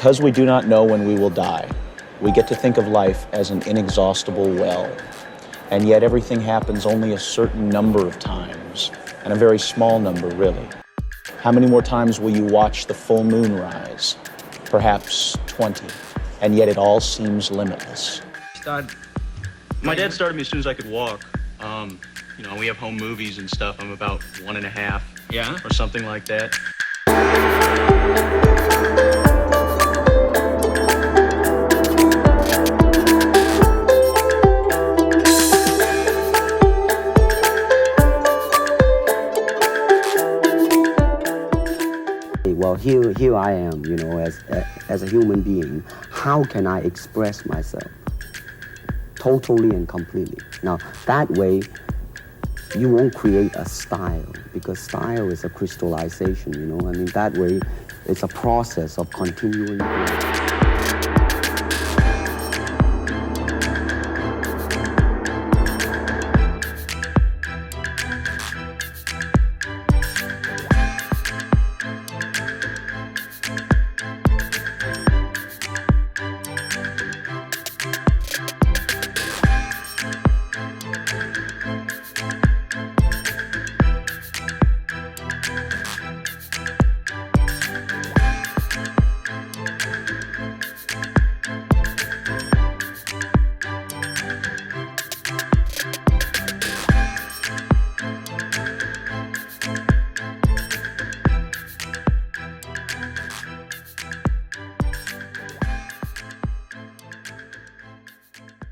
Because we do not know when we will die, we get to think of life as an inexhaustible well. And yet everything happens only a certain number of times, and a very small number, really. How many more times will you watch the full moon rise? Perhaps 20, and yet it all seems limitless. My dad started me as soon as I could walk. You know, we have home movies and stuff. I'm about 1.5, Yeah? or something like that. Well, here I am, you know, as a human being. How can I express myself totally and completely? Now, that way, you won't create a style, because style is a crystallization, you know. I mean, that way, it's a process of continuing growth.